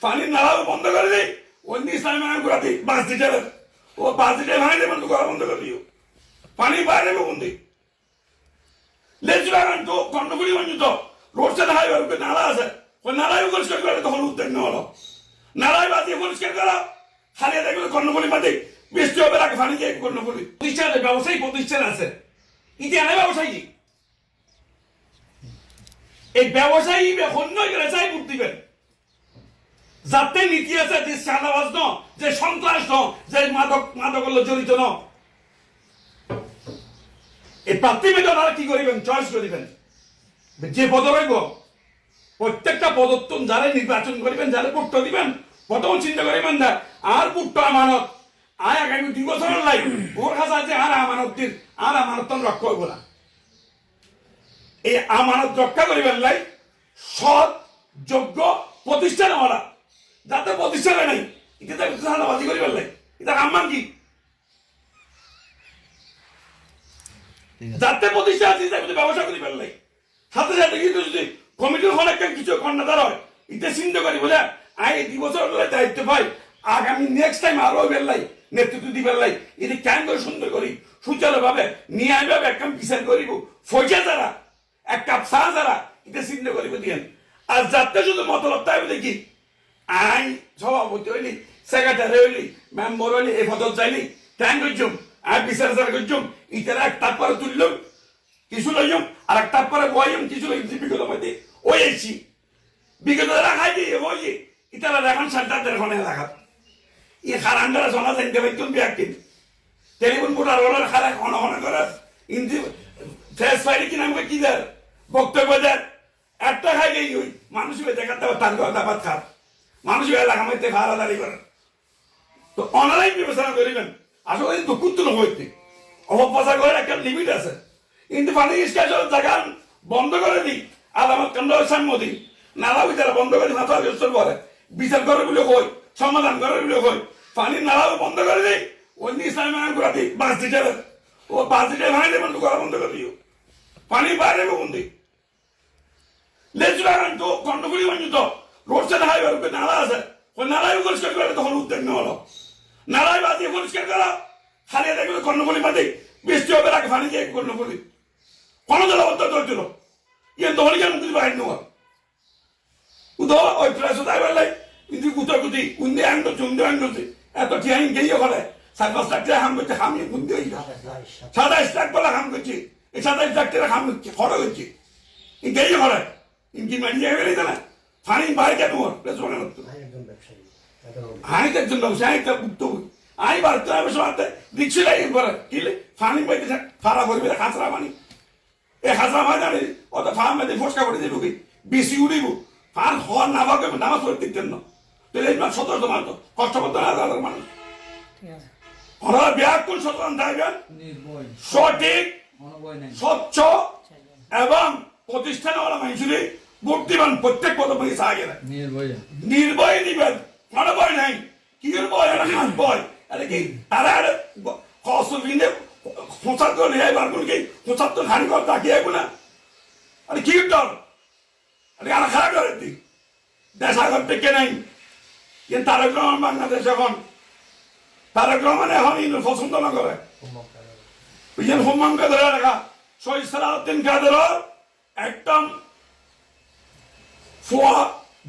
পানির নালাও বন্ধ করে দিই অন্য ইসলামী ঘোরা দিই 5 লিটারের ও 5 লিটার ভাঙে দেবেন তো করা বন্ধ করে দিও পানি বাইরে বন্দি লেজুরাগান তো কর্ণফুলি মঞ্জুত রোড সাইড হাইওয়ে নালা আছে ওই নালায় পরিষ্কার করে তখন উদ্যোগ নেওয়া হলো নালায় বাদিয়ে পরিষ্কার করা খালি দেখবে কর্ণফুলি মাটি বৃষ্টি হবে রাখে পানি দিয়ে কর্ণফুলি প্রতিষ্ঠান ব্যবসায়ী প্রতিষ্ঠান আছে ইতিহাসে ব্যবসায়ী এই ব্যবসায়ী অন্য চাই ভোট দিবেন যাতে নীতি আছে যে চাঁদাবাজ ন যে সন্ত্রাস ন যে মাদক জড়িত ন এই প্রার্থী মেয়ে ওনারা কি করিবেন চয়েস করিবেন যে পদ রইব প্রত্যেকটা পদত্তন যারা নির্বাচন করিবেন যারা ভোটটা দিবেন প্রথম চিন্তা করিবেন না আর ভোটটা আমানত আয় আগামী 2 বছরের লাই ওর কাছে আছে আর আমানত রক্ষা হইব না এই আমানত রক্ষা করিবেন লাই সৎ যোগ্য প্রতিষ্ঠান হওয়া যাতে প্রতিষ্ঠানে নাই এটা চাঁদাবাজি করিবেন লাই এটা আমার কি যাতে প্রতিষ্ঠান আছে ব্যবসা করি ফেললাই সাথে সাথে কিন্তু যদি কমিটির অনেক কিছু কন্যাদার হয় এটা চিন্তা করি বলে আই 2 বছর দায়িত্ব পাই আগামী নেক্সট টাইম আরো বেরলাই নেতৃত্ব দি বেরলাই এটা কেন করে সুন্দর করি সুচারুভাবে নিয়ে আইভাবে একদম বিচার করিব ফয়সা যারা এক কাপ চা যারা এটা চিন্তা করিব দিয়েন আর যাতে শুধু মতলব তাই দেখি আই সভাপতি হইলি সেক্রেটারি হইলি মেম্বার হইলি এই পদত যাইলি কেন করছুম আর বিচার করছুম ইতারা এক তারপরে তুললাম কিছু লইম আর এক তারপরে বইম কিছু লইম বিগত মধ্যে ওই আইছি বিগত রাখাই দিয়ে ওই ইতারা এখন সান্তাদের ফোনে রাখা ই খারান্ডারা সোনা জানতে পারতুন বিয়াকিন টেলিফোন বুটার ওলার খারা ঘন ঘন করে ইন্দি ফেস ফাইলি কিনা আমাকে কি দেয় বক্তব্য দেয় একটা খাই গেই ওই মানুষকে দেখাতে হবে তার কথা বাদ খার মানুষকে এলাকা মধ্যে খাওয়া দাঁড়ি করে তো অনলাইন বিবেচনা করিবেন আসলে দুঃখ তো হইতে অপপ্রচার করে একটা লিমিট আছে কিন্তু পানি স্টেশন জায়গা বন্ধ করে দিই আলামত কান্ড মোদী নালা বিচার বন্ধ করে মাথা ব্যস্ত করে বিচার করে বলে কই সমাধান করে বলে কই পানির নালাও বন্ধ করে দিই অন্য ইসলামী ঘোরা দিই 5 লিটারের ও 5 লিটার ভাঙে দেবেন তো করা বন্ধ করে দিও পানি বাইরে বন্দি লেজুরাগান তো কর্ণফুলি মঞ্জুত রোড সাইড হাইওয়ে নালা আছে ওই নালায় পরিষ্কার করে তখন উদ্যোগ নেওয়া হলো নালায় বাদিয়ে পরিষ্কার করা খালি দেখবে কর্ণফুলি মাটি বৃষ্টি হবে রাখে পানি দিয়ে কর্ণফুলি কোনো দল অবদ্ধ ধরছিল ইয়ে দহলি কেন কিছু বাইর নেওয়া উদো ওই প্রেস তাই বেলাই কিন্তু গুতি উন্দি আইন করছে উন্দি আইন করছে এত ঠিয়াইন গিয়ে করে 4-5 লাখ টাকা হাম করছে হামিয়ে গুন্দি হয়ে 27 লাখ বলা হাম করছে এই 27 লাখ টাকা হাম করছে খরচ হচ্ছে গিয়ে করে ইনকি মারিয়ে গেলে না পানি বাইরে কেন ওর প্রেস মনে করতো হাই একজন ব্যবসায়ী একটা উঠতে আই বাড়তে হবে সবাই রিক্সে লাগে করে কিলে পানি পাইতে ফাড়া করবে খাঁচরা পানি এই খাঁচরা পানি জানি অত ফার্ম মেয়েদের ফসকা করে দেবো বেশি উড়িব ফার হওয়ার না ভাবে নামাজ পড়ে দিতেন না তাহলে এই সতর্ক মানুষ কষ্ট করতে না হাজার মানুষ ওনারা ব্যাকুল সচেতন থাকবেন সঠিক স্বচ্ছ এবং প্রতিষ্ঠানে ওরা মানুষের ভোট দিবেন প্রত্যেক পদে আগে নির্ভয় দিবেন কোনো ভয় নাই কি ভয় এটা হাত ভয় আরে কি তারা কষ্ট কিনে 75 নিয়ে বার করে কি 75 খানি কর তাকিয়ে না আরে কি ডর আরে আর খারাপ করে দি দেশ আগর থেকে নাই কিন্তু তারেক রহমান বাংলাদেশ এখন তারেক রহমান এখন ইন্দু পছন্দ না করে ওই যে হুমায়ুনকে ধরে রাখা শহীদ সালাউদ্দিন কাদের একদম ফোয়া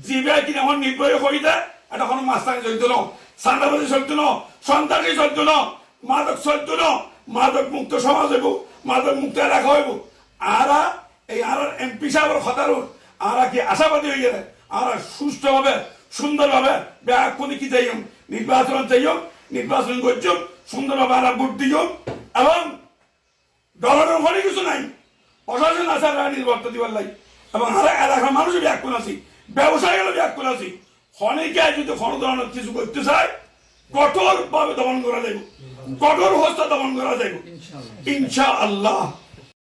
জিবে কিনে এখন নির্ভয় হয়ে দেয় এটা কোনো মাস্তানি চলতো না সান্দাবাজি চলতো না সন্ত্রাসী চলতো না মাদক চলতো না মাদক মুক্ত সমাজ হইব মাদক মুক্ত এলাকা হইব আরা এই আর এমপি সাহেবের খতারুন আরা কি আশাবাদী হয়ে গেলে আরা সুষ্ঠুভাবে সুন্দরভাবে ব্যাকুনি কি চাইম নির্বাচন চাইম নির্বাচন করছম সুন্দরভাবে আরা ভোট দিও এবং দলের ওখানে কিছু নাই প্রশাসন আছে নির্বাচন দিবার লাই এবং আরা এলাকার মানুষ ব্যাকুন আছি ব্যবসায়ীরা ব্যাকুন আছি অনেকে যদি কোনো ধরনের কিছু করতে চায় কঠোর ভাবে দমন করা যাইব কঠোর হস্তে দমন করা যাইব ইনশাআল্লাহ।